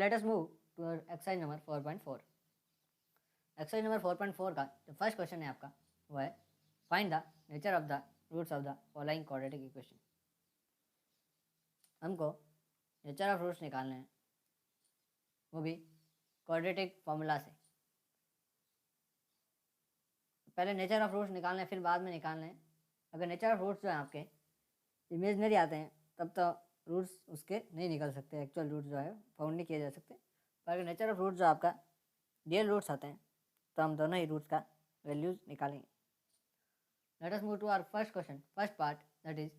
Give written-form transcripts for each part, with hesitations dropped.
Late us move to exercise number 4.4। Exercise number 4.4 का जो first question है आपका वो है find the nature of the roots of the following quadratic equation. हमको नेचर ऑफ रूट्स निकालने हैं, वो भी क्वाड्रेटिक फॉर्मूला से। पहले नेचर ऑफ रूट्स निकालने हैं, फिर बाद में निकालने हैं। अगर नेचर ऑफ रूट्स जो है आपके इमेजनरी आते हैं तब तो रूट्स उसके नहीं निकल सकते, एक्चुअल रूट्स जो है फाउंड नहीं किए जा सकते। पर अगर नेचर ऑफ रूट्स जो आपका रियल रूट्स आते हैं तो हम दोनों ही रूट्स का वैल्यूज निकालेंगे। Let us move to our first question, first part, that is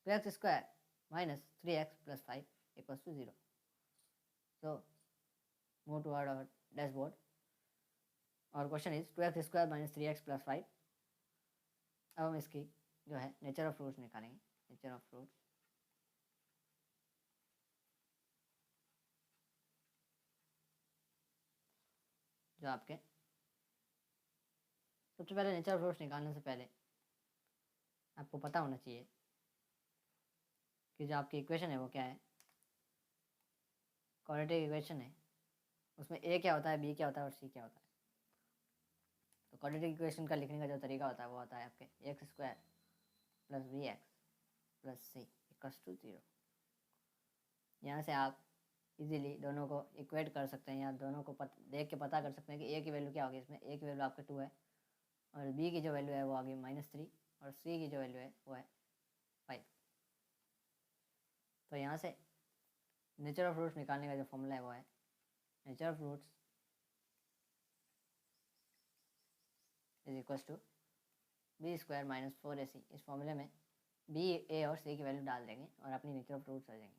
2x square minus 3x plus 5 equals to 0. So move toward our dashboard. Our question is 2x square minus 3x plus 5. अब हम इसकी जो है nature of roots निकालेंगे। Nature of roots जो आपके सबसे पहले नेचर ऑफ रूट्स निकालने से पहले आपको पता होना चाहिए कि जो आपकी इक्वेशन है वो क्या है। क्वाड्रेटिक इक्वेशन है, उसमें ए क्या होता है, बी क्या होता है और सी क्या होता है। तो क्वाड्रेटिक इक्वेशन का लिखने का जो तरीका होता है वो होता है आपके X square plus B X plus C equals to 0। यहाँ से आप इजीली दोनों को इक्वेट कर सकते हैं या दोनों को देख के पता कर सकते हैं कि ए की वैल्यू क्या होगी। इसमें ए की वैल्यू आपके 2 है और बी की जो वैल्यू है वो आ गई -3 और सी की जो वैल्यू है वो है 5। तो यहाँ से नेचर ऑफ रूट्स निकालने का जो फॉर्मूला है वो है nature of roots is equals to B square minus 4ac। इस फॉर्मूले में बी, ए और सी की वैल्यू डाल देंगे और अपनी नेचर ऑफ रूट्स आ जाएंगे।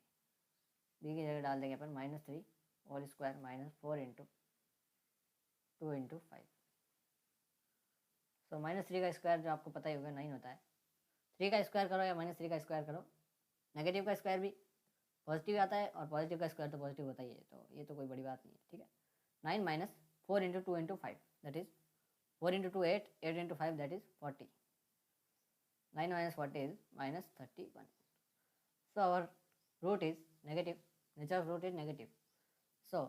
बी की जगह डाल देंगे अपन -3 whole square minus 4 into 2 into 5। So -3 का स्क्वायर जो आपको पता ही होगा 9 होता है। 3 का स्क्वायर करो या -3 का स्क्वायर करो, नेगेटिव का स्क्वायर भी पॉजिटिव आता है और पॉजिटिव का स्क्वायर तो पॉजिटिव होता ही है, तो ये तो कोई बड़ी बात नहीं है। ठीक है, 9 minus 4 into 2 into 5 that is 4 into 2 8, 8 into 5 that is 40। 9 minus 40 is minus 31. So our root is negative. Nature of root is negative. So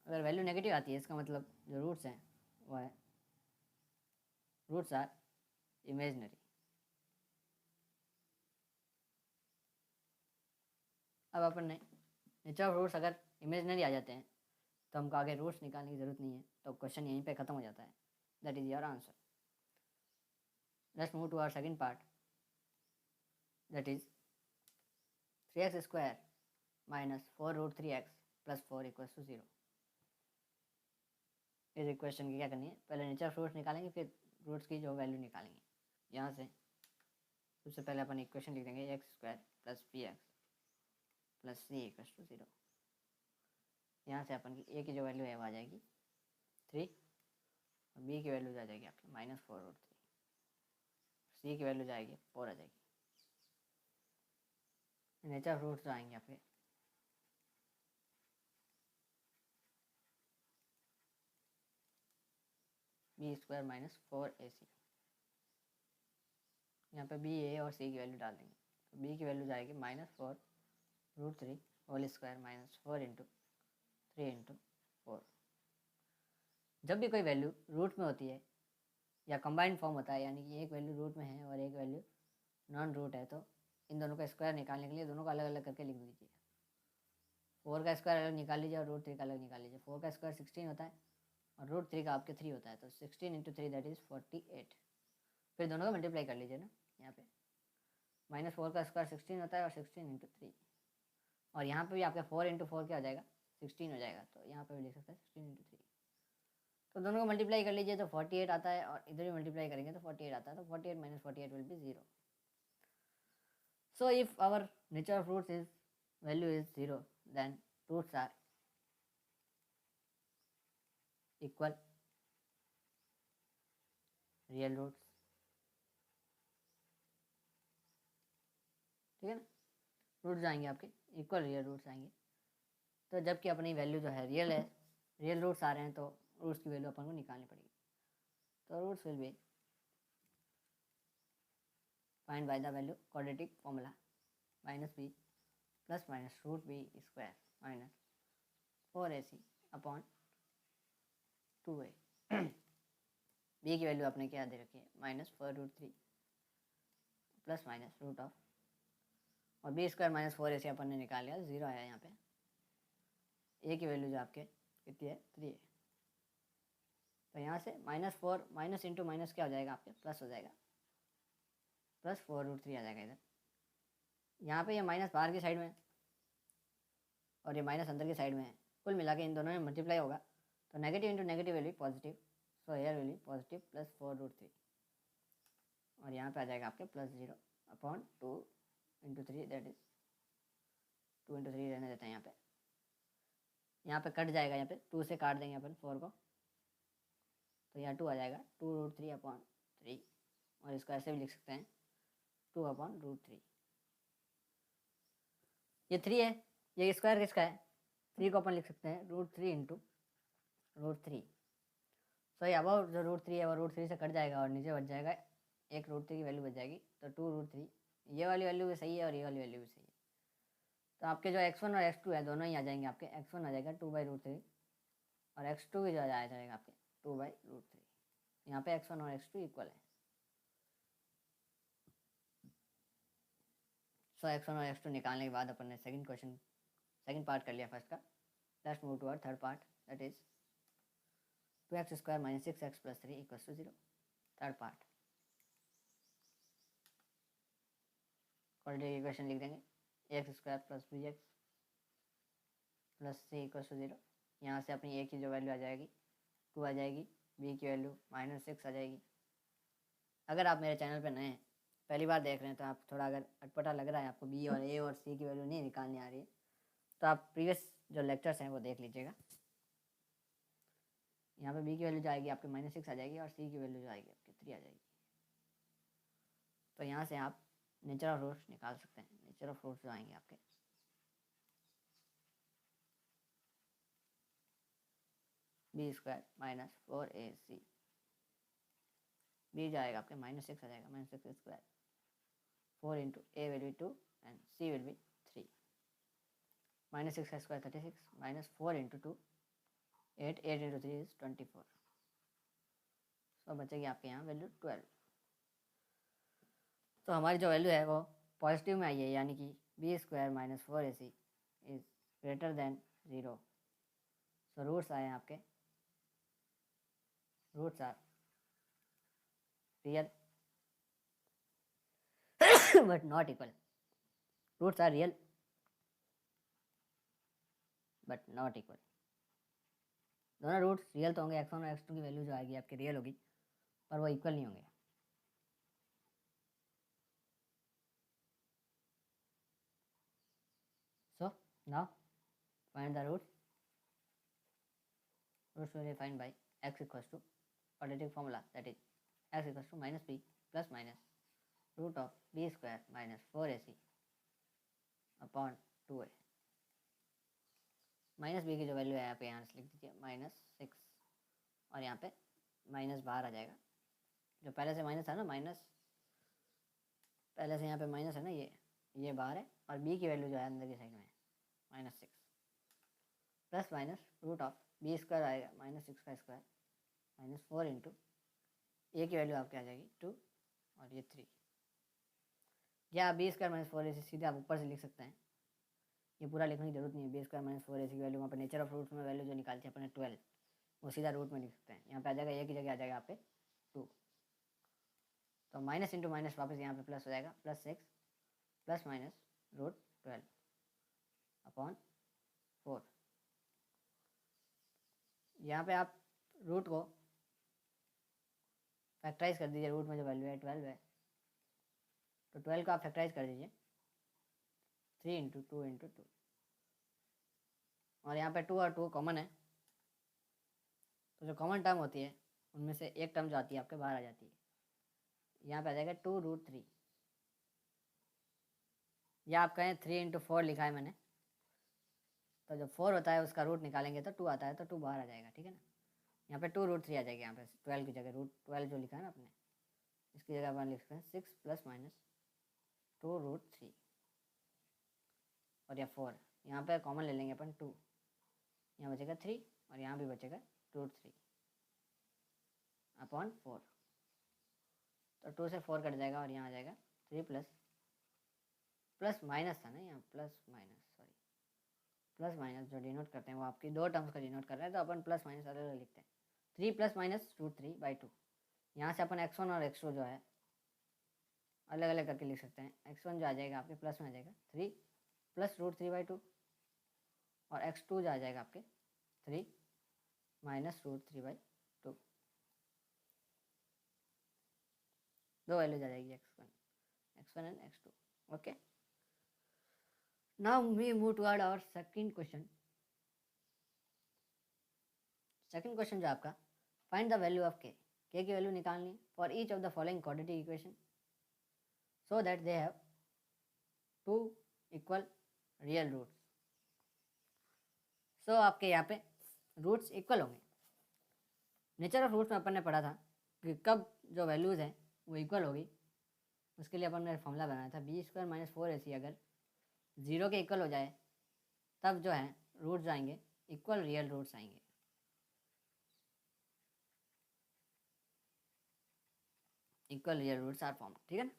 अगर वैल्यू नेगेटिव आती है इसका मतलब जो रूट्स हैं वो है रूट्स आर इमेजनरी। अब अपन ने नेचर ऑफ रूट्स अगर इमेजनरी आ जाते हैं तो हमको आगे रूट्स निकालने की ज़रूरत नहीं है, तो क्वेश्चन यहीं पे ख़त्म हो जाता है। That is your answer. Let's move to our second part, that is 3x square minus 4 root 3x plus 4 equals to 0। इस इक्वेशन की क्या करनी है, पहले नेचर ऑफ रूट्स निकालेंगे फिर रूट्स की जो वैल्यू निकालेंगे। यहाँ से सबसे पहले अपन इक्वेशन लिख देंगे X square plus B X plus C equals to 0। यहाँ से अपन की ए की जो वैल्यू है वो आ जाएगी 3 और बी की वैल्यू आ जाएगी आपकी -4 रूट 3, सी की वैल्यू जाएगी 4 आ जाएगी। नेचर ऑफ रूट्स आएंगे आपके बी स्क्वायर माइनस 4ac। यहाँ पे बी, ए और सी की वैल्यू डाल देंगे, तो बी की वैल्यू जाएगी -4 root 3 whole square minus 4 into 3 into 4। जब भी कोई वैल्यू रूट में होती है या कंबाइंड फॉर्म होता है, यानी कि एक वैल्यू रूट में है और एक वैल्यू नॉन रूट है, तो इन दोनों का स्क्वायर निकालने के लिए दोनों को अलग अलग करके लिख दीजिए। 4 का स्क्वायर अलग निकाल लीजिए और रूट 3 का अलग निकाल लीजिए। 4 का स्क्वायर 16 होता है और रूट 3 का आपके 3 होता है, तो 16 इंटू 3 दैट इज़ 48। फिर दोनों को मल्टीप्लाई कर लीजिए ना, यहाँ पे -4 का स्क्वायर 16 होता है और 16 इंटू 3, और यहाँ पे भी आपका 4 इंटू 4 क्या हो जाएगा 16 हो जाएगा, तो यहाँ पे भी लिख सकते हैं 16 इंटू 3। तो दोनों को मल्टीप्लाई कर लीजिए तो 48 आता है और इधर भी मल्टीप्लाई करेंगे तो 48 आता है, तो 48 minus 48 will be 0। So if our nature of roots is value is 0 then roots are equal real roots. ठीक है ना, रूट्स आएंगे आपके इक्वल रियल रूट्स आएंगे। तो जबकि अपनी वैल्यू जो है रियल है, रियल रूट्स आ रहे हैं, तो रूट्स की वैल्यू अपन को निकालनी पड़ेगी। तो roots will be find by the value quadratic formula -b plus minus root B square minus 4ac upon 2a। B की वैल्यू आपने क्या दे रखी है, -4√3 प्लस माइनस रूट ऑफ, और बी स्क्वायर -4ac अपन ने निकाल लिया, 0 आया यहाँ पे। ए की वैल्यू जो आपके कितनी है, 3 है। तो यहाँ से -4 माइनस इंटू माइनस क्या हो जाएगा आपके, प्लस हो जाएगा, +4√3 आ जाएगा इधर। यहाँ पे ये माइनस बाहर की साइड में है और ये माइनस अंदर की साइड में है, कुल मिला के इन दोनों में मल्टीप्लाई होगा, तो negative into negative will be positive, so here will be positive +4√3, और यहाँ पे आ जाएगा आपके +0 upon 2 into 3, that is 2 into 3 रहने देते हैं यहाँ पे। यहाँ पे कट जाएगा, यहाँ पे 2 से काट देंगे अपन 4 को, तो यहाँ 2 आ जाएगा, 2√3 अपॉन 3, और इसको ऐसे भी लिख सकते हैं 2 अपॉन √3। ये 3 है, ये स्क्वायर किसका है, 3 को अपन लिख सकते हैं √3 इंटू √3। सो ये अबाउट जो √3 है वो √3 से कट जाएगा और नीचे बच जाएगा एक √3 की वैल्यू बच जाएगी, तो 2√3। ये वाली वैल्यू भी सही है और ये वाली वैल्यू भी सही है, तो आपके जो x1 और x2 है दोनों ही आ जाएंगे आपके। x1 आ जाएगा 2/√3 और x2 भी जो आ जाएगा आपके 2/√3। यहाँ पे x1 और x2 इक्वल है। सो x1 और x2 निकालने के बाद अपन ने सेकंड पार्ट कर लिया फर्स्ट का। Let's move to our third part, that is 2x square minus 6x plus 3 equals to 0। Third part quadratic equation लिख देंगे, ax square plus bx plus c equals to 0। यहाँ से अपनी a की जो वैल्यू आ जाएगी 2 आ जाएगी, b की वैल्यू -6 आ जाएगी। अगर आप मेरे चैनल पे नए हैं, पहली बार देख रहे हैं, तो आप थोड़ा अगर अटपटा लग रहा है, आपको b और a और c की वैल्यू नहीं निकालनी आ रही है, तो आप प्रीवियस जो लेक्चर्स हैं वो देख लीजिएगा। यहाँ पे b की वैल्यू जो आएगी आपके -6 आ जाएगी और c की वैल्यू जो आएगी आपकी 3 आ जाएगी। तो यहाँ से आप नेचर ऑफ रूट्स निकाल सकते हैं। नेचर ऑफ रूट्स जो आएंगे आपके B square minus 4ac, B जाएगा आपके -6 आ जाएगा, -6 square, 4 into A will be 2 and C will be 3। -6 का square 36 minus 4 into 2 8, 8 into 3 is 24। So बचेगी आपके यहाँ वैल्यू 12। तो हमारी जो वैल्यू है वो पॉजिटिव में आई है, यानी कि B square minus 4ac is greater than 0। So roots आए हैं आपके, roots are real but not equal. Roots are real but not equal. दोनों रूट्स रियल तो होंगे, x1 और x2 की वैल्यू जो आएगी आपकी रियल होगी, पर वो इक्वल नहीं होंगे। So now find the roots. Roots will be defined by x equals to quadratic formula, that is x equals to -b plus minus root of b square minus 4ac upon 2a। Minus B की जो value है यहाँ पे यहाँ से लिख दीजिए -6, और यहाँ पे माइनस बाहर आ जाएगा, जो पहले से माइनस था ना, माइनस पहले से यहाँ पे माइनस है ना, ये बाहर है, और बी की वैल्यू जो है अंदर की साइड में है -6 plus minus root of B square आएगा -6 का स्क्वायर -4 इंटू ए की वैल्यू आपके आ जाएगी 2 और ये 3, या आप बी स्क्वायर -4 ऐसे सीधे आप ऊपर से लिख सकते हैं, ये पूरा लिखने की जरूरत नहीं है। बी स्क्वायर -4 ऐसी की वैल्यू वहाँ पर नेचर ऑफ रूट्स में वैल्यू जो निकालते हैं अपने 12, वो सीधा रूट में लिख सकते हैं। यहाँ पे आ जाएगा ए की जगह आ जाएगा आप पे 2, तो माइनस इंटू माइनस वापस यहाँ पे प्लस हो जाएगा, +6 प्लस माइनस रूट 12 अपॉन 4। यहाँ पे आप रूट को फैक्टराइज कर दीजिए, रूट में जो वैल्यू है 12 है, तो 12 को आप फैक्टराइज कर दीजिए 3 इंटू 2 इंटू 2, और यहाँ पे 2 और 2 कॉमन है, तो जो कॉमन टर्म होती है उनमें से एक टर्म जो आती है आपके बाहर आ जाती है। यहाँ पे आ जाएगा 2√3, या आप कहें 3 इंटू 4 लिखा है मैंने, तो जब 4 होता है उसका रूट निकालेंगे तो 2 आता है, तो 2 बाहर आ जाएगा, ठीक है ना। यहाँ पे 2√3 आ जाएगी, यहाँ पे 12 की जगह √12 जो लिखा है ना आपने, इसकी जगह अपन लिख सकते हैं 6 प्लस माइनस 2√3, और या 4 यहाँ पे कॉमन ले लेंगे अपन 2, यहाँ बचेगा 3 और यहाँ भी बचेगा √3 अपॉन 4। तो 2 से 4 कट जाएगा और यहाँ आ जाएगा 3 प्लस माइनस था ना, यहाँ प्लस माइनस जो डिनोट करते हैं वो आपकी दो टर्म्स का डिनोट कर रहे हैं, तो अपन प्लस माइनस अलग अलग लिखते हैं। 3 + -√3/2। यहाँ से अपन x1 और x2 जो है अलग अलग करके लिख सकते हैं। x1 जो आ जाएगा आपके प्लस में आ जाएगा 3 + √3/2 और x2 जो आ जाएगा आपके 3 - √3/2। दो वैल्यूज आ जाएगी x1 and x2। Okay, now we move toward our second question. Second question जो आपका, find the value of k की वैल्यू निकालनी है for each of the following quadratic equation so that they have 2 equal real roots. So आपके यहाँ पे roots equal होंगे। Nature of roots में अपन ने पढ़ा था कि कब जो वैल्यूज़ हैं वो इक्वल होगी, उसके लिए अपन ने फॉर्मूला बनाया था b² - 4ac अगर 0 के इक्वल हो जाए तब जो है रूट्स आएंगे इक्वल रियल रूट्स आएंगे। Equal real roots are form, ठीक है ना।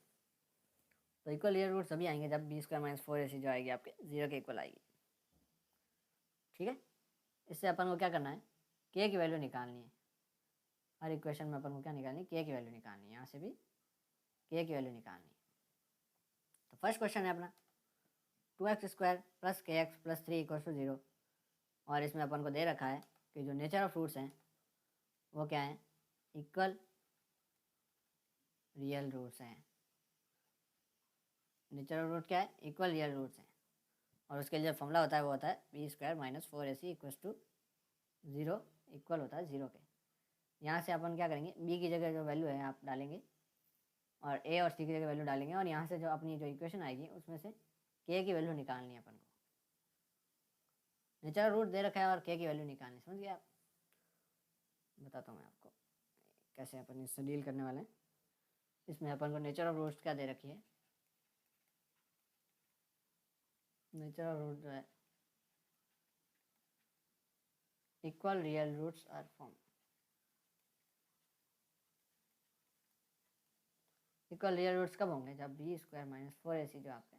तो इक्वल रियल रूट्स सभी आएंगे जब b² - 4ac जो आएगी आपके 0 के इक्वल आएगी, ठीक है। इससे अपन को क्या करना है, k की वैल्यू निकालनी है। हर इक्वेशन में अपन को क्या निकालनी है, k की वैल्यू निकालनी है। यहाँ से भी k की वैल्यू निकालनी है। तो फर्स्ट क्वेश्चन है अपना 2x² + kx + 3 = 0 और इसमें अपन को दे रखा है कि जो नेचर ऑफ रूट्स हैं वो क्या है, इक्वल रियल रूट्स हैं। नेचर ऑफ रूट क्या है, इक्वल रियल रूट्स हैं। और उसके लिए जो फॉर्मूला होता है वो होता है b² - 4ac = 0 इक्वल होता है 0 के। यहाँ से अपन क्या करेंगे, b की जगह जो वैल्यू है आप डालेंगे और a और c की जगह वैल्यू डालेंगे और यहाँ से जो अपनी जो इक्वेशन आएगी उसमें से k की वैल्यू निकालनी है अपन को। नेचर ऑफ रूट दे रखा है और k की वैल्यू निकालनी, समझ गए आप। बताता हूँ मैं आपको कैसे अपन इससे डील करने वाले हैं। इसमें अपन को नेचर ऑफ रूट्स क्या दे रखी है, नेचर ऑफ रूट जो है equal real roots are form. Equal real roots कब होंगे, जब b² - 4ac जो आपके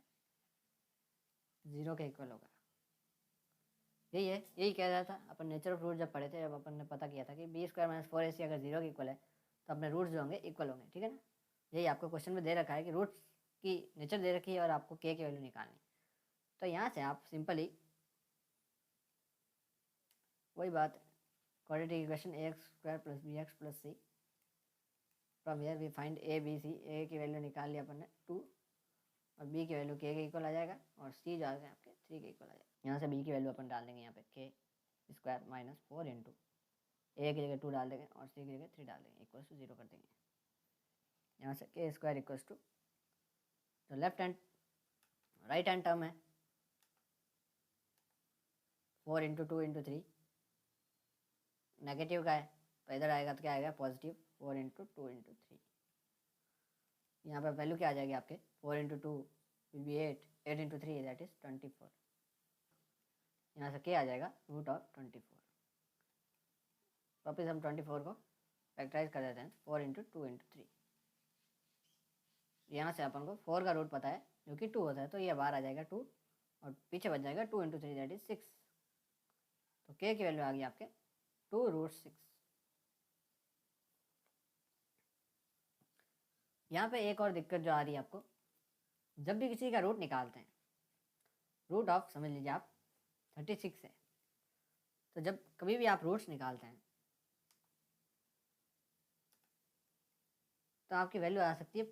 0 के इक्वल होगा। यही है, यही कह रहा था अपन। नेचर ऑफ रूट जब पढ़े थे, जब अपन ने पता किया था कि b² - 4ac अगर 0 के इक्वल है तो अपने रूट्स जो होंगे इक्वल होंगे, ठीक है ना। यही आपको क्वेश्चन में दे रखा है कि रूट्स की नेचर दे रखी है और आपको k की वैल्यू निकालनी। तो यहाँ से आप सिंपली वही बात, quadratic equation ax² + bx + c from here we find a b c। a की वैल्यू निकाल लिया अपन ने 2 और b की वैल्यू k के इक्वल आ जाएगा और c जो आ गया आपके 3 के इक्वल आ जाएगा। यहाँ से b की वैल्यू अपन डाल देंगे यहाँ पे k² - 4 × a की जगह 2 डाल देंगे और c की जगह 3 डाल देंगे इक्वल टू 0 कर देंगे। यहाँ से k² = जो left hand right hand term है 4 × 2 × 3 नेगेटिव का है तो इधर आएगा तो क्या आएगा, पॉजिटिव 4 × 2 × 3। यहाँ पर वैल्यू क्या आ जाएगी आपके, 4 × 2 विल बी 8, 8 × 3 दैट इज 24। यहाँ से क्या आ जाएगा, √24। वापस हम 24 को फैक्टराइज कर देते हैं 4 × 2 × 3। यहाँ से अपन को 4 का रूट पता है जो कि 2 होता है, तो ये बाहर आ जाएगा 2 और पीछे बच जाएगा 2 × 3 दैट इज 6। तो k की वैल्यू आ गई आपके 2√6। यहाँ पे एक और दिक्कत जो आ रही है आपको, जब भी किसी का रूट निकालते हैं, रूट ऑफ समझ लीजिए आप 36 है, तो जब कभी भी आप रूट्स निकालते हैं तो आपकी वैल्यू आ सकती है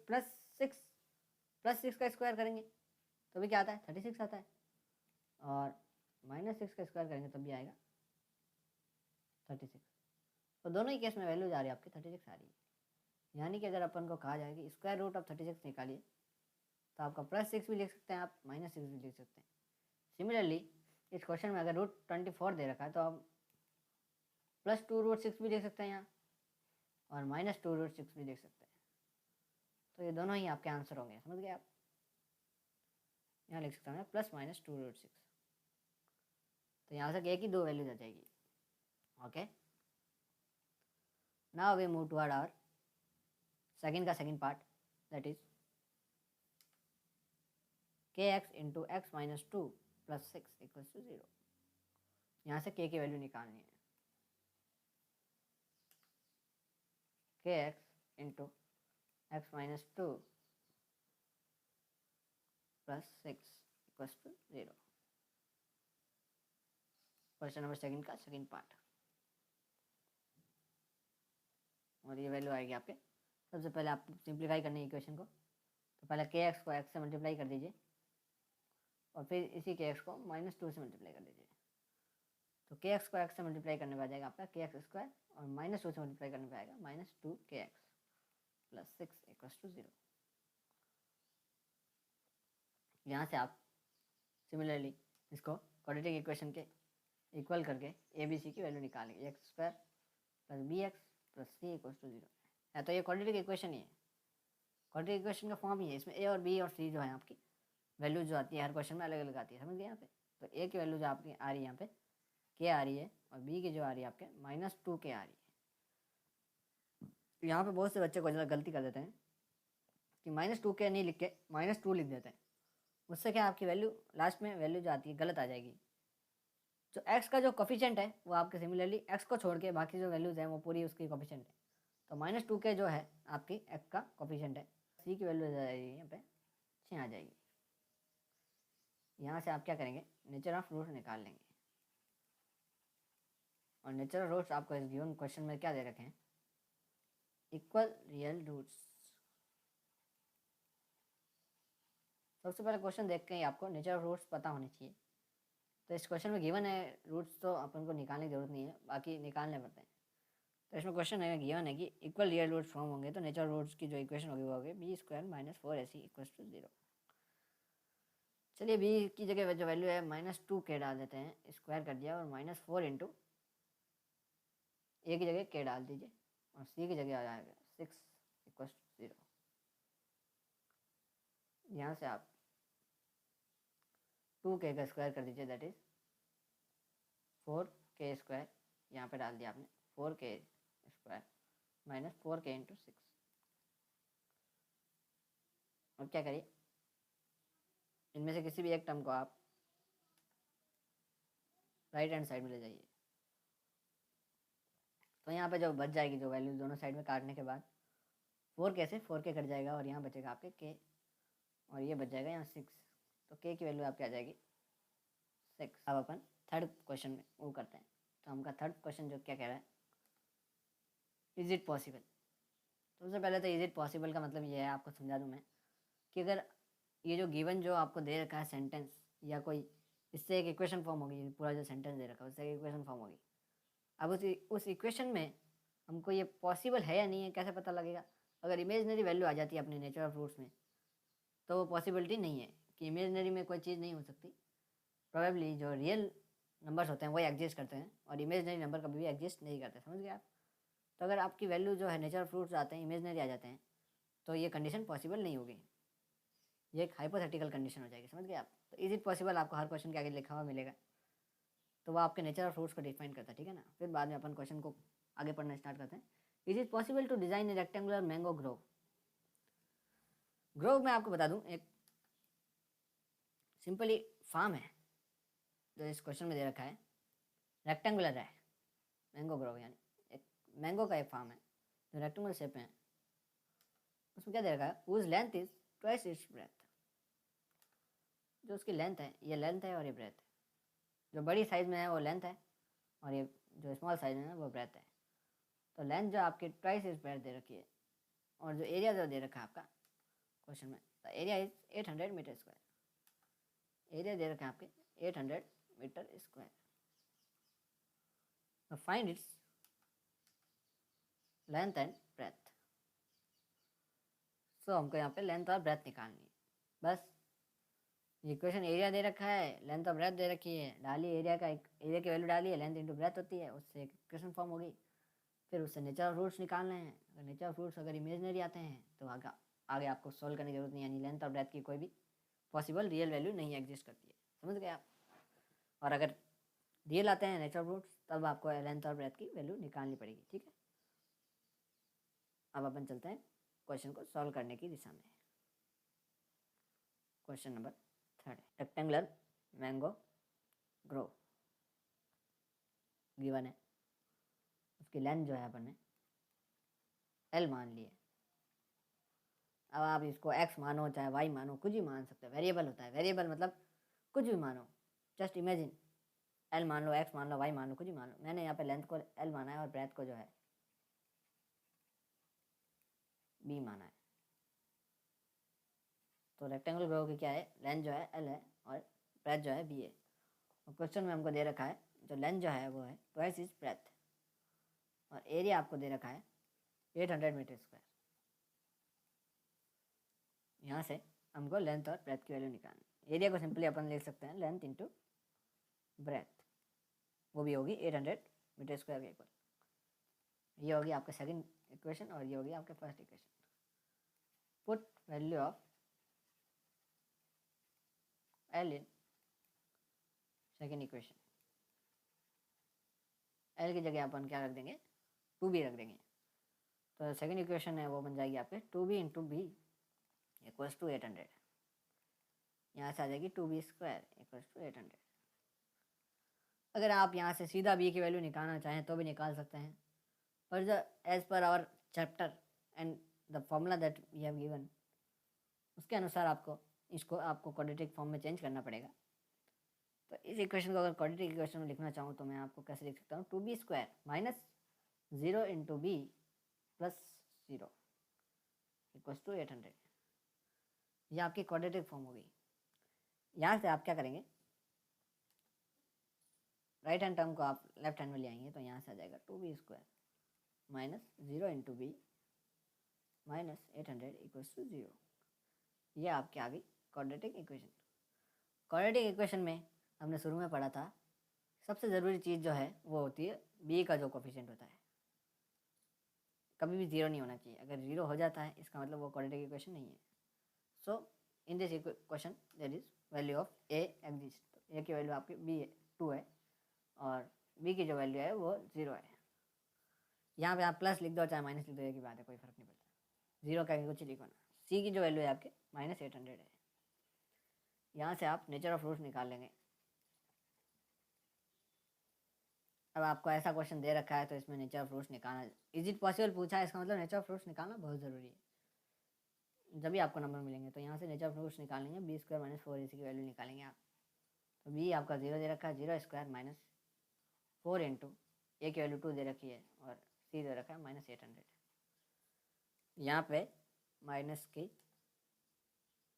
+6 का स्क्वायर करेंगे तो भी क्या आता है, 36 आता है, और -6 का स्क्वायर करेंगे तब भी आएगा 36। तो दोनों ही केस में वैल्यू जा रही है आपकी 36 आ रही है। यानी कि अगर अपन को कहा जाए कि स्क्वायर रूट ऑफ 36 निकालिए तो आपका +6 भी लिख सकते हैं आप, -6 भी लिख सकते हैं। सिमिलरली इस क्वेश्चन में अगर √24 दे रखा है तो आप +2√6 भी लिख सकते हैं यहाँ और -2√6 भी लिख सकते हैं। तो ये दोनों ही आपके आंसर होंगे, समझ गए आप। यहाँ लिख सकता हूँ +- 2√6। तो यहाँ से के की 2 वैल्यूज आ जाएगी। Okay, now we move toward our second part, that is kx into X minus 2 plus 6 equals to 0। यहाँ से k की वैल्यू निकालनी है। kx into X minus 2 plus 6 equals to 0। Question number second का सेकंड पार्ट, और ये value आएगी आपके। सबसे पहले आप सिंप्लीफाई करने इक्वेशन को, तो पहले kx को x से मल्टीप्लाई कर दीजिए और फिर इसी kx को -2 से मल्टीप्लाई कर दीजिए। तो kx को x से मल्टीप्लाई करने पर आ जाएगा आपका kx स्क्वायर, और -2 से मल्टीप्लाई करने पर आएगा -2kx प्लस 6 इक्वल्स टू 0। यहाँ से आप सिमिलरली इसको क्वाड्रेटिक इक्वेशन के इक्वल करके ए बी सी की वैल्यू निकालेंगे। X square plus B X plus C equals to 0 है। तो ये क्वाड्रेटिक इक्वेशन ही है, क्वाड्रेटिक इक्वेशन का फॉर्म ही है। इसमें ए और बी और सी जो है आपकी वैल्यू जो आती है हर क्वेश्चन में अलग अलग आती है, समझ गए यहाँ पे। तो ए की वैल्यू जो आपकी आ रही है यहाँ पे के आ रही है, और बी की जो आ रही है आपके -2k आ रही है। यहाँ पे बहुत से बच्चे को गलती कर देते हैं कि -2k नहीं लिख के -2 लिख देते हैं। उससे क्या आपकी वैल्यू लास्ट में वैल्यू जो आती है गलत आ जाएगी। जो x का जो कोफिशिएंट है वो आपके सिमिलरली x को छोड़ के बाकी जो वैल्यूज हैं वो पूरी उसकी कोफिशिएंट है। तो -2k जो है आपकी x का कोफिशिएंट है। c की वैल्यू आ जाएगी यहाँ पे 6 आ जाएगी। यहाँ से आप क्या करेंगे, नेचर ऑफ रूट्स निकाल लेंगे। और नेचर ऑफ रूट्स आपको इस गिवन क्वेश्चन में क्या दे रखे हैं, इक्वल रियल रूट्स। सबसे पहले क्वेश्चन देख के ही आपको नेचर ऑफ रूट्स पता होने चाहिए। तो इस क्वेश्चन में गिवन है रूट्स, तो अपन को निकालने की जरूरत नहीं है, बाकी निकालने पड़ते हैं। तो इसमें क्वेश्चन है गिवन है कि इक्वल रियल रूट्स फॉर्म होंगे, तो नेचर रूट्स की जो इक्वेशन होगी वो होगी B square minus 4ac equals to 0। चलिए बी की जगह जो वैल्यू है -2k डाल देते हैं, स्क्वायर कर दिया, और -4 इंटू ए की जगह k डाल दीजिए, और सी की जगह आ जाएगा 6 इक्वल्स टू 0। यहाँ से आप 2k का स्क्वायर कर दीजिए, दैट इज 4k स्क्वायर, यहाँ पे डाल दिया आपने 4k square minus 4k into 6। और क्या करिए, इनमें से किसी भी एक टर्म को आप राइट हैंड साइड में ले जाइए। तो यहाँ पे जो बच जाएगी जो वैल्यू दोनों साइड में काटने के बाद 4k से 4k कट जाएगा, और यहाँ बचेगा आपके k, और ये बच जाएगा यहाँ 6। तो k की वैल्यू आपकी आ जाएगी 6। अब अपन थर्ड क्वेश्चन में वो करते हैं। तो हमका थर्ड क्वेश्चन जो क्या कह रहा है, इज इट पॉसिबल। तो सबसे पहले तो इज इट पॉसिबल का मतलब ये है, आपको समझा दूँ मैं, कि अगर ये जो गिवन जो आपको दे रखा है सेंटेंस, या कोई इससे एक इक्वेशन फॉर्म होगी, पूरा जो सेंटेंस दे रखा है उससे एक इक्वेशन फॉर्म होगी। अब उस इक्वेशन में हमको ये पॉसिबल है या नहीं है कैसे पता लगेगा। अगर इमेजनरी वैल्यू आ जाती है अपने नेचर ऑफ रूट्स में, तो वो पॉसिबिलिटी नहीं है कि इमेजनरी में कोई चीज़ नहीं हो सकती। प्रोबेबली जो रियल नंबर्स होते हैं वही एग्जिस्ट करते हैं, और इमेजनरी नंबर कभी भी एग्जिस्ट नहीं करते, समझ गए आप। तो अगर आपकी वैल्यू जो है नेचर ऑफ रूट्स आते हैं इमेजनरी आ जाते हैं, तो ये कंडीशन पॉसिबल नहीं होगी, ये एक हाइपोथेटिकल कंडीशन हो जाएगी, समझ गए आप। तो इज इट पॉसिबल आपको हर क्वेश्चन के आगे लिखा हुआ मिलेगा, तो वो आपके नेचर ऑफ रूट्स को डिफाइन करता है, ठीक है ना। फिर बाद में अपन क्वेश्चन को आगे पढ़ना स्टार्ट करते हैं। Is it possible to design a rectangular mango grove. Grove में आपको बता दूं एक सिंपली फार्म है जो इस क्वेश्चन में दे रखा है, रेक्टेंगुलर है मैंगो ग्रोव, यानी एक मैंगो का एक फार्म है जो रेक्टेंगुलर शेप में है। उसमें क्या दे रखा है, whose length is twice its breath. जो उसकी लेंथ है, ये लेंथ है और ये ब्रेथ है। जो बड़ी साइज में है वो लेंथ है, और ये जो स्मॉल साइज में है वो ब्रेथ है। तो लेंथ जो आपकी ट्वाइस इज ब्रेथ दे रखी है, और जो एरिया जो दे रखा है आपका क्वेश्चन में, the area is 800 metre square. Area दे रखा है आपके 800 मीटर स्क्वायर। तो find its length and breadth. So हमको यहाँ पे लेंथ और ब्रेथ निकालनी है, बस। ये इक्वेशन एरिया दे रखा है, लेंथ और ब्रेथ दे रखी है, डालिए एरिया का, एरिया की वैल्यू डालिए, लेंथ इंटू ब्रेथ होती है, उससे एक इक्वेशन फॉर्म होगी। फिर उससे नेचर ऑफ रूट्स निकालने हैं। अगर नेचर ऑफ रूट्स अगर इमेजनरी आते हैं तो आगे आपको सॉल्व करने की जरूरत नहीं, यानी लेंथ और ब्रेथ की कोई भी पॉसिबल रियल वैल्यू नहीं एग्जिस्ट करती है, समझ गए आप। और अगर डीएल आते हैं नेचुरल रूट्स, तब आपको लेंथ और ब्रेथ की वैल्यू निकालनी पड़ेगी। ठीक है, अब अपन चलते हैं क्वेश्चन को सॉल्व करने की दिशा में। Question number 3, rectangular mango grow given है, उसकी लेंथ जो है अपन ने एल मान ली है। अब आप इसको एक्स मानो चाहे वाई मानो, कुछ भी मान सकते हो, वेरिएबल होता है। वेरिएबल मतलब कुछ भी मानो, जस्ट इमेजिन एल मान लो, एक्स मान लो, वाई मान लो, कुछ भी मान लो। मैंने यहाँ पे लेंथ को एल माना है और ब्रेथ को जो है बी माना है। तो रेक्टेंगल ग्रो की क्या है, लेंथ जो है एल है और ब्रेथ जो है बी है। और क्वेश्चन में हमको दे रखा है जो लेंथ जो है वो है ट्वाइस इज ब्रेथ और एरिया आपको दे रखा है 800 मीटर स्क्वायर। यहाँ से हमको लेंथ और ब्रेथ की वैल्यू निकालनी। एरिया को सिंपली अपन लिख सकते हैं लेंथ इंटू ब्रेथ, वो भी होगी 800 मीटर स्क्वायर के इक्वल। ये होगी आपका सेकंड इक्वेशन और ये होगी आपके first equation. Put value of L in second equation. L की जगह अपन क्या रख देंगे, 2b रख देंगे। तो सेकंड इक्वेशन है वो बन जाएगी आपके 2b into B equals to 800। यहाँ से आ जाएगी 2b स्क्वायर इक्वल्स टू 800। अगर आप यहाँ से सीधा b की वैल्यू निकालना चाहें तो भी निकाल सकते हैं, पर जो एज पर our chapter and the formula that we have given, उसके अनुसार आपको क्वाड्रेटिक फॉर्म में चेंज करना पड़ेगा। तो इस इक्वेशन को अगर क्वाड्रेटिक इक्वेशन में लिखना चाहूँ तो मैं आपको कैसे लिख सकता हूँ, 2b square minus 0 into B plus 0 equals to 800। यह आपकी क्वाड्रेटिक फॉर्म होगी। यहाँ से आप क्या करेंगे, राइट हैंड टर्म को आप लेफ्ट हैंड में ले आएंगे, तो यहाँ से आ जाएगा 2b square minus 0 into B minus 800 equals to 0। ये आपकी आ गई क्वाड्रेटिक इक्वेशन। क्वाड्रेटिक इक्वेशन में हमने शुरू में पढ़ा था सबसे ज़रूरी चीज़ जो है वो होती है b का जो कोफिशिएंट होता है, कभी भी 0 नहीं होना चाहिए। अगर 0 हो जाता है इसका मतलब वो क्वाड्रेटिक इक्वेशन नहीं है। So in this equation there is value of a exist. तो a की वैल्यू आपकी b है 2 है और b की जो वैल्यू है वो 0 है। यहाँ पे आप प्लस लिख दो चाहे माइनस लिख दो, एक ही बात है, कोई फर्क नहीं पड़ता। 0 का कुछ लिखो ना। c की जो वैल्यू है आपके माइनस 800 है। यहाँ से आप नेचर ऑफ रूट्स निकाल लेंगे। अब आपको ऐसा क्वेश्चन दे रखा है तो इसमें नेचर ऑफ रूट्स निकालना, इज इट पॉसिबल पूछा है, इसका मतलब नेचर ऑफ रूट्स निकालना बहुत ज़रूरी है। जब भी आपको नंबर मिलेंगे तो यहाँ से नेचर ऑफ रूट्स निकालेंगे, बी स्क्वायर माइनस 4ac की वैल्यू निकालेंगे आप। तो बी आपका 0 दे रखा है, 0 स्क्वायर माइनस 4 इंटू ए की वैल्यू 2 दे रखी है और सी दे रखा है माइनस 800। यहाँ पे माइनस की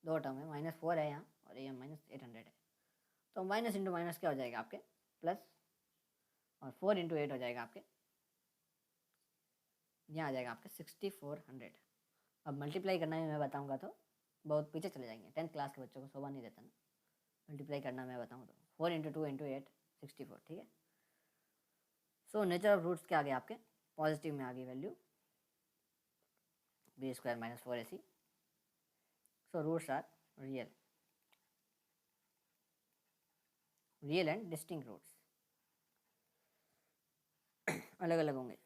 2 टर्म है, माइनस 4 है यहाँ और ये माइनस 800 है। तो माइनस इंटू माइनस क्या हो जाएगा आपके प्लस, और 4 इंटू 8 हो जाएगा आपके, यहाँ आ जाएगा आपके 6400। अब मल्टीप्लाई करना भी मैं बताऊँगा तो बहुत पीछे चले जाएंगे, 10th क्लास के बच्चों को शोभा नहीं देता ना मल्टीप्लाई करना मैं बताऊँ तो। 4 इंटू 2 इंटू 8 64, ठीक है। सो नेचर ऑफ रूट्स क्या आ गया आपके, पॉजिटिव में आ गई value B square minus 4ac। So roots are real and distinct roots, अलग अलग होंगे।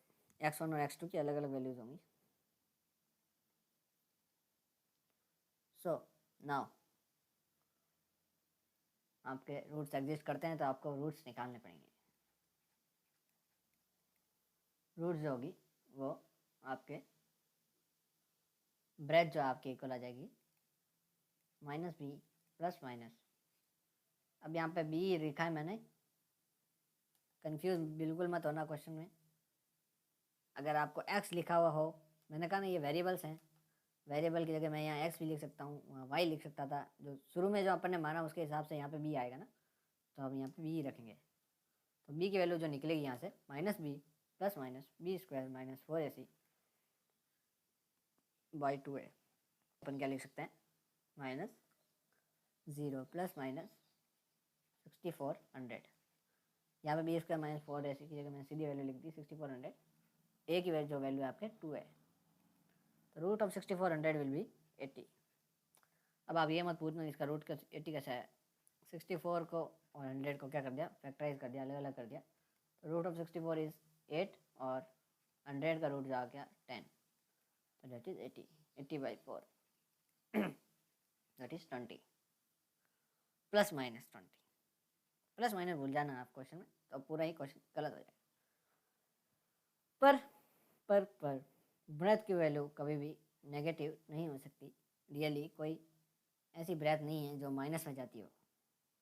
x1 और x2 की अलग अलग वैल्यूज होंगी। सो नाउ आपके रूट्स एग्जिस्ट करते हैं तो आपको रूट्स निकालने पड़ेंगे। रूट्स जो होगी वो आपके ब्रेथ जो आपके इक्वल आ जाएगी माइनस बी प्लस माइनस, अब यहाँ पे बी लिखा है मैंने, कंफ्यूज बिल्कुल मत होना क्वेश्चन में। अगर आपको x लिखा हुआ हो, मैंने कहा ना ये वेरिएबल्स हैं, वेरिएबल की जगह मैं यहाँ x भी लिख सकता हूँ, वहाँ y लिख सकता था। जो शुरू में जो अपन ने माना उसके हिसाब से यहाँ पे b आएगा ना, तो अब यहाँ पे b ही रखेंगे। तो b की वैल्यू जो निकलेगी यहाँ से minus B plus minus B square minus 4ac by 2a। अपन क्या लिख सकते हैं, माइनस 0 प्लस माइनस 6400। यहाँ पे बी स्क्वायर माइनस 4ac की जगह मैंने सीधी वैल्यू लिख दी 6400। ए की वैल्यू जो वैल्यू है आपके 2 है, तो रूट ऑफ 6400 विल बी 80। अब आप ये मत पूछना इसका रूट 80 कैसा है, 64 को और 100 को क्या कर दिया, फैक्टराइज कर दिया, अलग अलग कर दिया। तो रूट ऑफ 64 इज़ 8 और 100 का रूट जा गया 10, तो that is 80/4 that is 20 plus minus 20। Plus minus भूल जाना आप क्वेश्चन में, तो पूरा ही क्वेश्चन गलत हो जाएगा। पर ब्रेथ की वैल्यू कभी भी नेगेटिव नहीं हो सकती। रियली कोई ऐसी ब्रेथ नहीं है जो माइनस में जाती हो,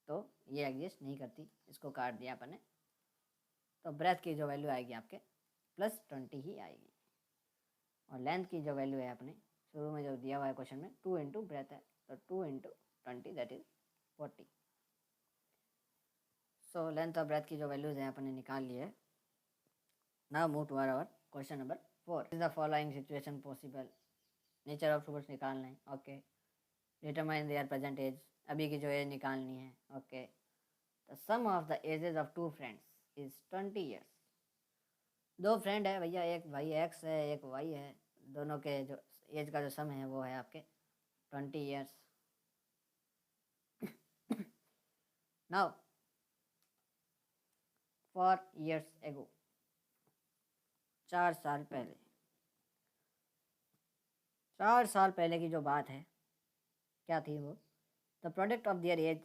तो ये एग्जिस्ट नहीं करती। इसको काट दिया अपन ने, तो ब्रेथ की जो वैल्यू आएगी आपके +20 ही आएगी। और लेंथ की जो वैल्यू है अपने शुरू में जो दिया हुआ है क्वेश्चन में 2 इंटू ब्रेथ है, तो 2 into 20 that is 40। So length और ब्रेथ की जो वैल्यूज हैं अपन ने निकाल ली है। Now move to our question number 4। Is the following situation possible. Nature of roots निकालना है, okay. Determine their present age, अभी की जो एज निकालनी है, okay. The sum of the ages of 2 friends is 20 years. 2 friend है भैया, एक भाई एक्स है एक वाई है, दोनों के जो एज का जो सम है वो है आपके 20 years. Now for years ago, 4 साल पहले, 4 साल पहले की जो बात है क्या थी वो, the product of their age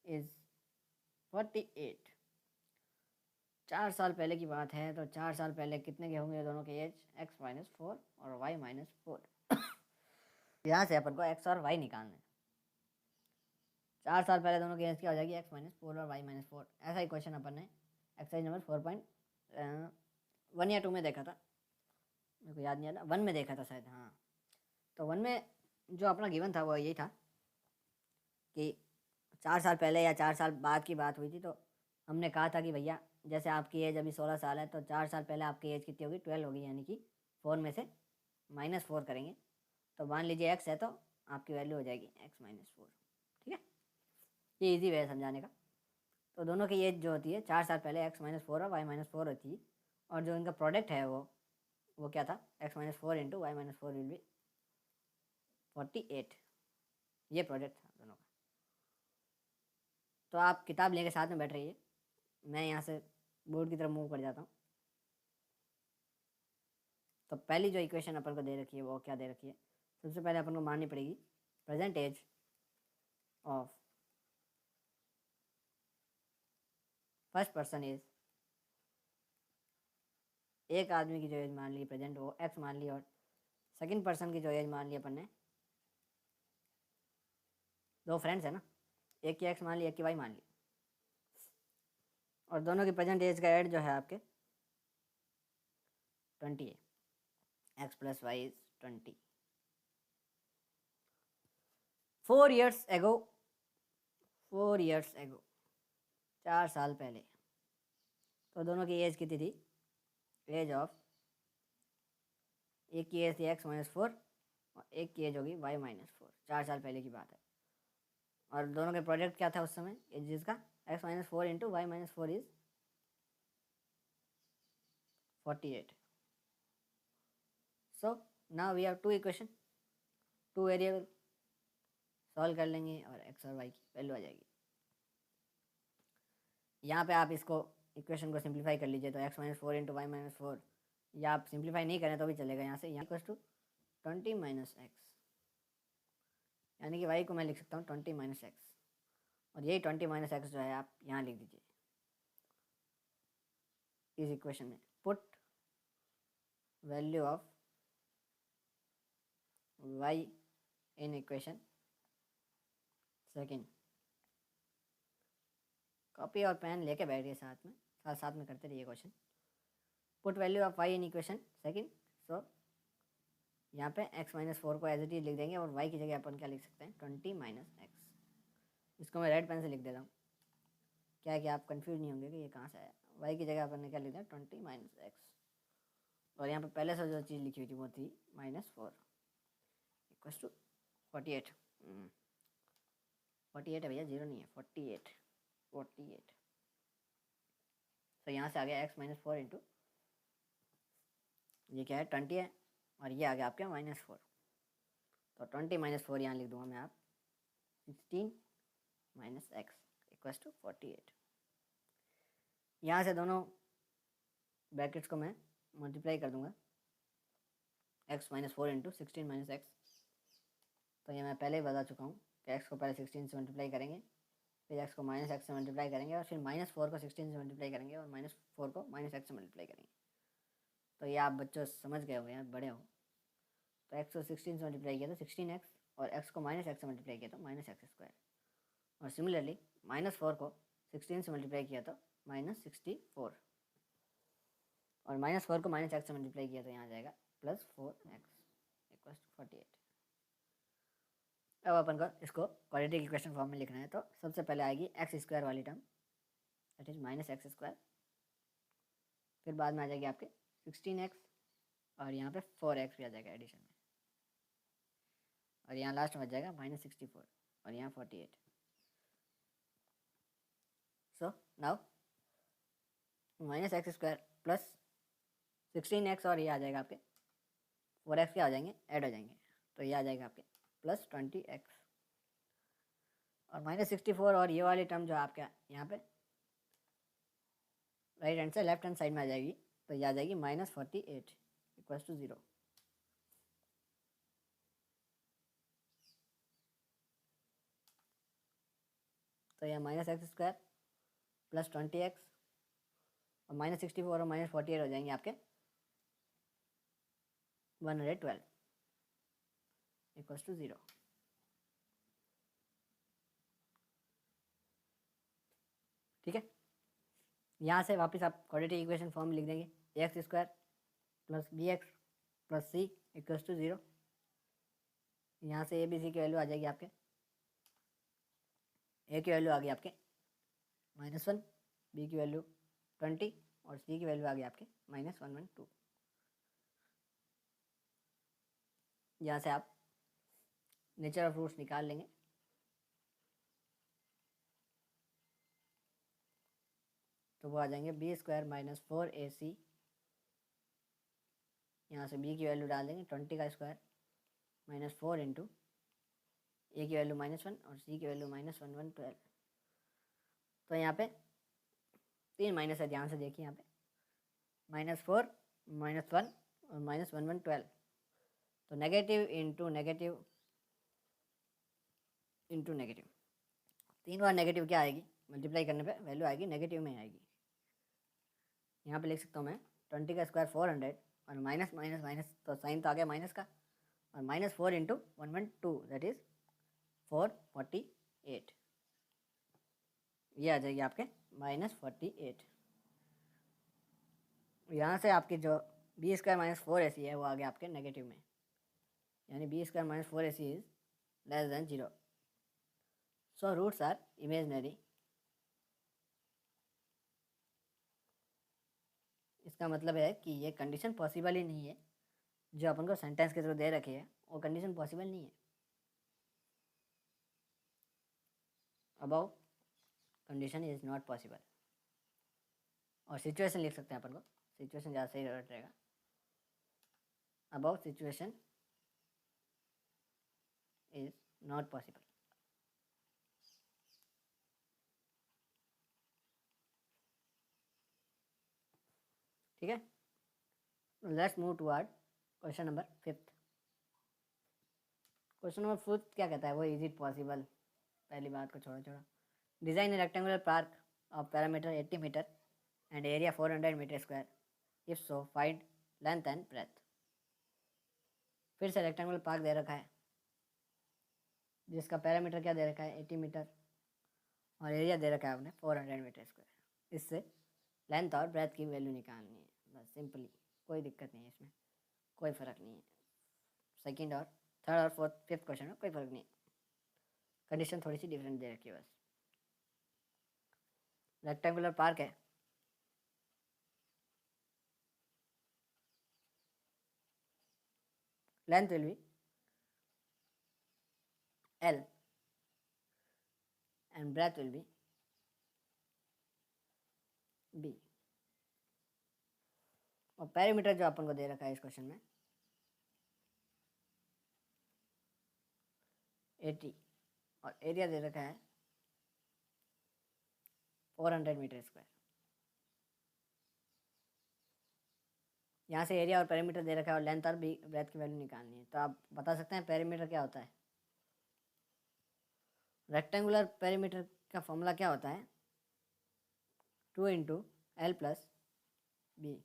is 48। 4 साल पहले की बात है, तो 4 साल पहले कितने के होंगे दोनों के एज, x-4 और y-4। यहाँ से अपन को x और y निकालना है। 4 साल पहले दोनों की एज क्या हो जाएगी, x-4 और y-4। ऐसा ही क्वेश्चन अपन ने एक्सरसाइज नंबर 4.1 या 2 में देखा था, मेरे को याद नहीं आ रहा, 1 में देखा था शायद, हाँ। तो 1 में जो अपना गिवन था वो यही था कि 4 साल पहले या 4 साल बाद की बात हुई थी। तो हमने कहा था कि भैया जैसे आपकी एज अभी 16 साल है, तो 4 साल पहले आपकी एज कितनी होगी, 12 होगी, यानी कि 4 में से -4 करेंगे। तो मान लीजिए x है, तो आपकी वैल्यू हो जाएगी x-4। ठीक है, ये इजी वे है समझाने का। तो दोनों की एज जो होती है 4 साल पहले x-4 और y-4 होती है, और जो इनका प्रोडक्ट है वो क्या था, x-4 into y-4 will be 48। ये प्रोडक्ट था दोनों का। तो आप किताब लेके साथ में बैठ रहिए, मैं यहाँ से बोर्ड की तरफ मूव कर जाता हूँ। तो पहली जो इक्वेशन अपन को दे रखी है वो क्या दे रखी है, सबसे पहले अपन को माननी पड़ेगी present age of first person is, एक आदमी की जो एज मान ली प्रेजेंट वो x मान ली, और सेकंड पर्सन की जो एज मान ली अपन ने, 2 फ्रेंड्स है ना, एक की x मान ली एक की y मान ली, और दोनों की प्रेजेंट एज का एड जो है आपके 20 है, x + y is 20। 4 years ago, 4 years ago, 4 साल पहले, तो दोनों की एज कितनी थी, एज ऑफ, एक की एज थी x-4 और एक की एज होगी y-4। 4 साल पहले की बात है, और दोनों के प्रोडक्ट क्या था उस समय एजेस का, x-4 into y-4 is 48। So now we have 2 equation, 2 variable, solve कर लेंगे और x और y की वैल्यू आ जाएगी। यहाँ पे आप इसको इक्वेशन को सिंप्लीफाई कर लीजिए, तो x-4 इंटू y-4, या आप सिंप्लीफाई नहीं करें तो भी चलेगा। यहाँ से यहाँ = 20 - x, यानी कि y को मैं लिख सकता हूँ 20 - x, और यही 20 - x जो है आप यहाँ लिख दीजिए इस इक्वेशन में। Put value of y in equation second. Copy और पेन लेके बैठिए साथ में, साथ में करते रहिए question. Put value of y in equation second. So यहाँ पे x-4 को एज इट इज लिख देंगे, और y की जगह अपन क्या लिख सकते हैं, 20 - x। इसको मैं रेड पेन से लिख देता हूँ, क्या है कि आप कंफ्यूज नहीं होंगे कि ये कहाँ से आया। y की जगह अपन ने क्या लिख दिया, 20 - x, और यहाँ पे पहले से जो चीज़ लिखी हुई थी वो थी -4 = 48। 48 है भैया, 0 नहीं है, 48। तो यहाँ से आ गया x-4 इंटू, ये क्या है 20 है, और ये आ गया आपके -4, तो 20 - 4 यहाँ लिख दूँगा मैं, आप 16 - x। Equals to 48। यहाँ से दोनों ब्रैकेट्स को मैं मल्टीप्लाई कर दूंगा, x minus 4 into 16 minus x. तो ये मैं पहले ही बता चुका हूँ कि x को पहले 16 से मल्टीप्लाई करेंगे, फिर x को माइनस एक्स से मल्टीप्लाई करेंगे, और फिर माइनस 4 को 16 से मल्टीप्लाई करेंगे, और माइनस 4 को माइनस एक्स से मल्टीप्लाई करेंगे। तो ये आप बच्चों समझ गए हो यार, बड़े हो। तो x को 16 से मल्टीप्लाई किया तो 16x, और x को माइनस एक्स से मल्टीप्लाई किया तो माइनस एक्स स्क्वायर। और सिमिलरली माइनस 4 को 16 से मल्टीप्लाई किया तो माइनस 64, और माइनस 4 को माइनस एक्स से मल्टीप्लाई किया तो यहाँ जाएगा प्लस 4x इक्वल्स टू 48। अब अपन को इसको क्वाड्रेटिक इक्वेशन फॉर्म में लिखना है। तो सबसे पहले आएगी एक्स स्क्वायर वाली term, that is minus x square. फिर बाद में आ जाएगी आपके 16x, और यहाँ पे 4x भी आ जाएगा एडिशन में, और यहाँ लास्ट में आ जाएगा माइनस 64, और यहाँ 48। So now minus x square plus 16x, और ये आ जाएगा आपके 4x क्या हो जाएंगे, ऐड हो जाएंगे। तो ये आ जाएगा आपके प्लस 20x, और माइनस 64, और ये वाली टर्म जो आपके यहाँ पे राइट हैंड से लेफ्ट हैंड साइड में आ जाएगी, तो ये आ जाएगी माइनस 48 इक्वल्स टू 0। तो यह minus x square plus 20x, और माइनस 64 और माइनस 48 हो जाएंगे आपके 112 इक्वल्स टू 0। ठीक है, यहाँ से वापस आप क्वाड्रेटिक इक्वेशन फॉर्म लिख देंगे, X square plus B X plus C equals to 0। यहाँ से ए बी सी की वैल्यू आ जाएगी आपके, ए की वैल्यू आ गई आपके -1, बी की वैल्यू 20, और सी की वैल्यू आ गई आपके -112। यहाँ से आप नेचर ऑफ रूट्स निकाल लेंगे। तो वो आ जाएंगे बी स्क्वायर माइनस 4ac, यहाँ से b की वैल्यू डाल देंगे 20 का स्क्वायर माइनस 4 इंटू ए की वैल्यू -1 और सी की वैल्यू -1112। तो यहाँ पे 3 माइनस है, ध्यान से देखिए यहाँ पे -4 -1 और -1112। तो negative into negative into negative, 3 बार नेगेटिव क्या आएगी, मल्टीप्लाई करने पे वैल्यू आएगी नेगेटिव में आएगी। यहाँ पे लिख सकता हूँ मैं 20 का स्क्वायर 400, और माइनस माइनस माइनस तो साइन तो आ गया माइनस का, और -4 इंटू 112 दैट इज 448। ये आ जाएगी आपके -48। यहाँ से आपकी जो बी स्क्वायर माइनस 4ac है वो आ गया आपके नेगेटिव में, यानी B square minus 4ac is less than 0। So roots are imaginary. इसका मतलब है कि ये कंडीशन पॉसिबल ही नहीं है, जो अपन को सेंटेंस के थ्रू दे रखी है वो कंडीशन पॉसिबल नहीं है। Above condition is not possible. और सिचुएशन लिख सकते हैं अपन को, सिचुएशन ज़्यादा सही रहेगा। Above situation is not possible. ठीक है, let's move toward question number 5। Question number 5 क्या कहता है, वो इज इट पॉसिबल, पहली बात को छोड़ा design a rectangular park of parameter 80 metre and area 400 metre square, if so find length and breadth. फिर से रेक्टेंगुलर पार्क दे रखा है जिसका पैरामीटर क्या दे रखा है 80 मीटर, और एरिया दे रखा है आपने 400 मीटर स्क्वायर। इससे लेंथ और ब्रेथ की वैल्यू निकालनी है, बस सिंपली, कोई दिक्कत नहीं है इसमें, कोई फ़र्क नहीं है। सेकंड और थर्ड और फोर्थ फिफ्थ क्वेश्चन में कोई फ़र्क नहीं है, कंडीशन थोड़ी सी डिफरेंट दे रखी है बस। रेक्टेंगुलर पार्क है, length will be L and breadth will be B। और पैरामीटर जो अपन को दे रखा है इस क्वेश्चन में 80, और एरिया दे रखा है 400 मीटर स्क्वायर। यहाँ से एरिया और पेरीमीटर दे रखा है और लेंथ और ब्रेथ की वैल्यू निकालनी है। तो आप बता सकते हैं पेरीमीटर क्या होता है। रेक्टेंगुलर पेरीमीटर का फॉर्मूला क्या होता है, 2 इंटू एल प्लस बी।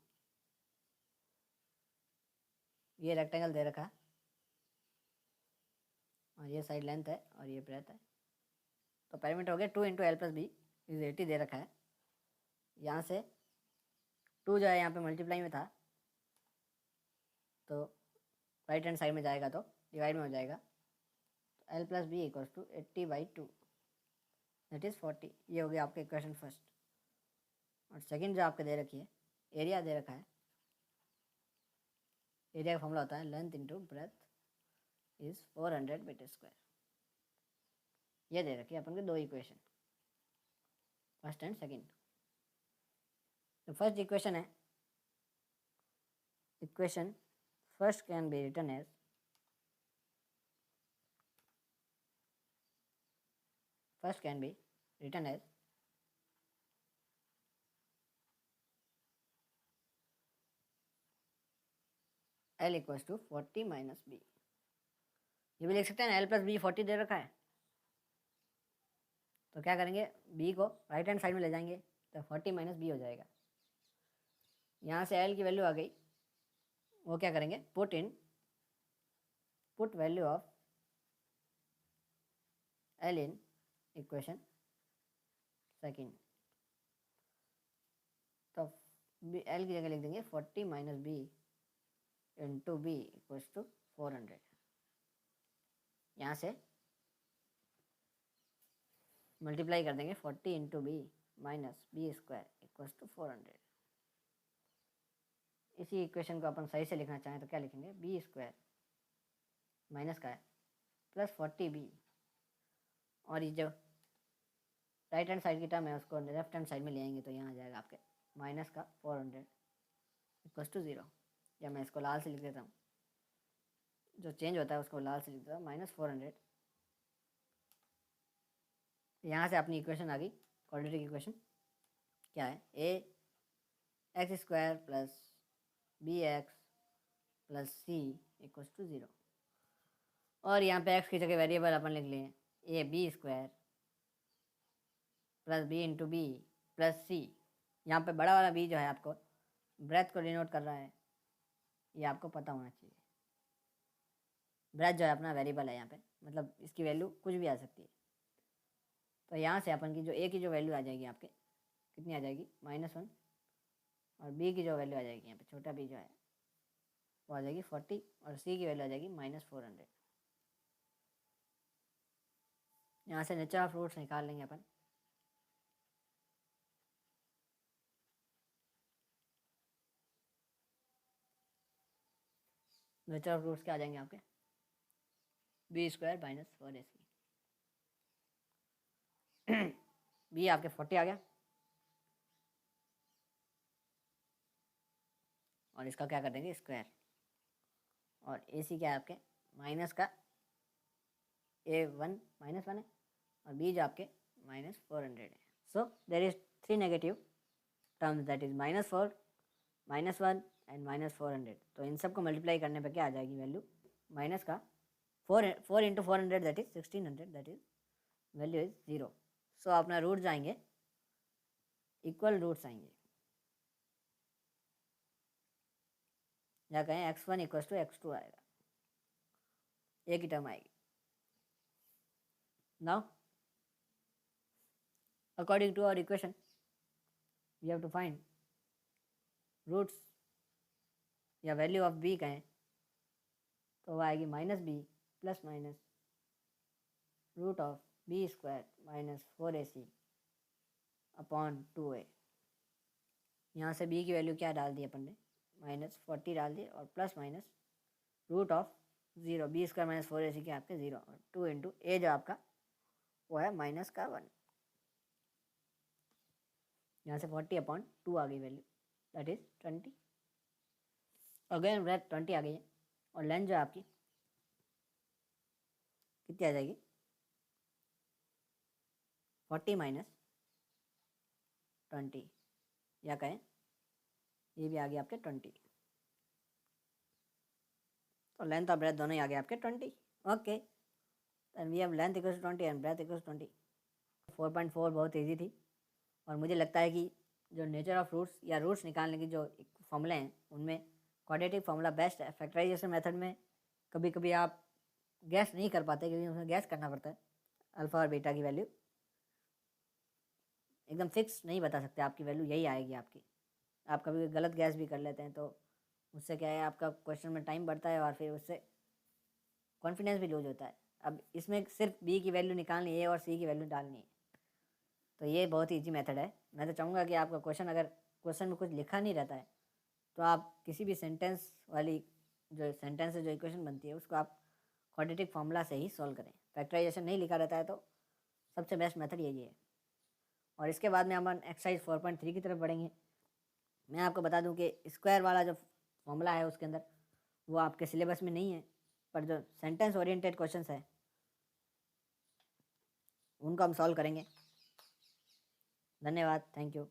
ये रेक्टेंगल दे रखा है और ये साइड लेंथ है और ये ब्रेथ है। तो पेरीमीटर हो गया 2 into L plus B is 80 दे रखा है। यहाँ से 2 जो है यहाँ पे मल्टीप्लाई में था तो राइट हैंड साइड में जाएगा तो डिवाइड में हो जाएगा। तो L plus B equals to 80/2 that is 40। ये हो गया आपका इक्वेशन फर्स्ट। और सेकंड जो आपके दे रखी है, एरिया दे रखा है। एरिया का फॉर्मूला होता है length into breadth is 400 metre square. ये दे रखी है अपन के दो इक्वेशन, फर्स्ट एंड सेकंड। तो फर्स्ट इक्वेशन है, equation first can be written as L equals to 40 minus B. ये भी लिख सकते हैं ना, L प्लस बी 40 दे रखा है तो क्या करेंगे, b को राइट हैंड साइड में ले जाएंगे तो 40 माइनस बी हो जाएगा। यहाँ से L की वैल्यू आ गई, वो क्या करेंगे, put value of L in equation second. तो L की जगह लिख देंगे 40 minus B into B equals to 400। यहाँ से मल्टीप्लाई कर देंगे 40 into B minus B square equals to 400। इसी इक्वेशन को अपन सही से लिखना चाहें तो क्या लिखेंगे, बी स्क्वायर माइनस का है प्लस 40b, और ये जो राइट हैंड साइड की टर्म है उसको लेफ्ट हैंड साइड में ले आएंगे तो यहाँ आ जाएगा आपके माइनस का 400 इक्वल्स टू 0। या मैं इसको लाल से लिख देता हूँ, जो चेंज होता है उसको लाल से लिख देता हूँ, -400। यहाँ से अपनी इक्वेशन आ गई, क्वाड्रेटिक इक्वेशन क्या है, ax square plus bx plus c equals to 0। और यहाँ पे x की जगह वेरिएबल अपन लिख लिए a b square plus b into B plus C. यहाँ पे बड़ा वाला b जो है आपको ब्रेथ को डिनोट कर रहा है, ये आपको पता होना चाहिए। ब्रेथ जो है अपना वेरिएबल है यहाँ पे, मतलब इसकी वैल्यू कुछ भी आ सकती है। तो यहाँ से अपन की जो a की जो वैल्यू आ जाएगी आपके कितनी आ जाएगी, -1, और b की जो वैल्यू आ जाएगी यहाँ पे छोटा b जो है वो आ जाएगी 40, और c की वैल्यू आ जाएगी -400। यहाँ से नेचर ऑफ रूट्स निकाल लेंगे अपन। नेचर ऑफ रूट्स क्या आ जाएंगे आपके, B square minus 4ac। B आपके 40 आ गया, और इसका क्या कर देंगे स्क्वायर, और ac क्या है आपके माइनस का a1 -1 है, और b जो आपके -400 है। So there is 3 negative terms that is -4, -1 and -400। तो इन सब को मल्टीप्लाई करने पे क्या आ जाएगी वैल्यू, माइनस का 4 into 400 that is 1600, that is value is 0। सो अपना रूट्स आएंगे, इक्वल रूट्स आएंगे, या कहें x1 इक्वल्स टू x2 आएगा, एक ही टर्म आएगी। Now according to our equation we have to find roots या वैल्यू ऑफ b कहें तो वो आएगी -b plus minus root of b square -4ac upon 2a। यहाँ से b की वैल्यू क्या डाल दी अपन ने, -40 डाल दी, और plus minus root of 0, b square -4ac के आपके 0, और 2 इंटू a जो आपका वो है -1। यहाँ से 40 अपॉन 2 आ गई value, that is 20। Again breadth 20 आ गई है, और लेंथ जो है आपकी कितनी आ जाएगी, 40 माइनस 20, या कहें ये भी आ गया आपके 20, तो लेंथ और ब्रेथ दोनों ही आ गए आपके 20। Okay, and we have length equals 20 and breadth equals 20। 4.4 बहुत ईजी थी, और मुझे लगता है कि जो नेचर ऑफ रूट्स या रूट्स निकालने की जो फॉर्मूले हैं उनमें क्वाड्रेटिक फार्मूला बेस्ट है। फैक्टराइजेशन मेथड में कभी कभी आप गैस नहीं कर पाते, क्योंकि उसमें गैस करना पड़ता है। अल्फ़ा और बीटा की वैल्यू एकदम फिक्स नहीं बता सकते, आपकी वैल्यू यही आएगी आपकी। आप कभी गलत गैस भी कर लेते हैं तो उससे क्या है, आपका क्वेश्चन में टाइम बढ़ता है और फिर उससे कॉन्फिडेंस भी लूज होता है। अब इसमें सिर्फ बी की वैल्यू निकालनी है और सी की वैल्यू डालनी है, तो ये बहुत ही ईजी मेथड है। मैं तो चाहूँगा कि आपका क्वेश्चन, अगर क्वेश्चन में कुछ लिखा नहीं रहता है तो आप किसी भी सेंटेंस वाली जो सेंटेंस से जो इक्वेशन बनती है उसको आप क्वाड्रेटिक फार्मूला से ही सॉल्व करें। फैक्टराइजेशन नहीं लिखा रहता है तो सबसे बेस्ट मेथड यही है। और इसके बाद में हम एक्सरसाइज 4.3 की तरफ बढ़ेंगे। मैं आपको बता दूं कि स्क्वायर वाला जो फॉर्मूला है उसके अंदर वो आपके सिलेबस में नहीं है, पर जो सेंटेंस ओरिएंटेड क्वेश्चंस है उनको हम सॉल्व करेंगे। धन्यवाद, थैंक यू।